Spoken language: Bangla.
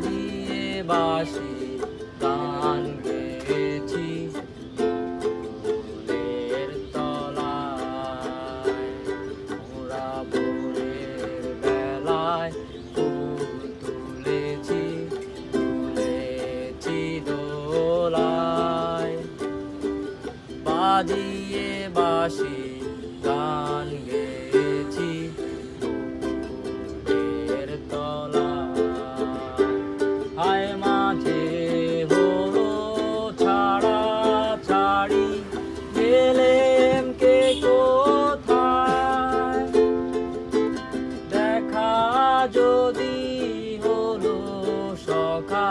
বাজিয়ে বাঁশি গান গেয়েছি ফুলের তলায়। মোরা ভোরের বেলায় ফুল তুলেছি তুলেছি দোলায়, বাজিয়ে বাঁশি গান গেয়েছি ফুলের তলায়। হায় মাঝে হলো ছাড়া ছাড়ি, গেলেম কে কোথায়, দেখা যদি হলো সখা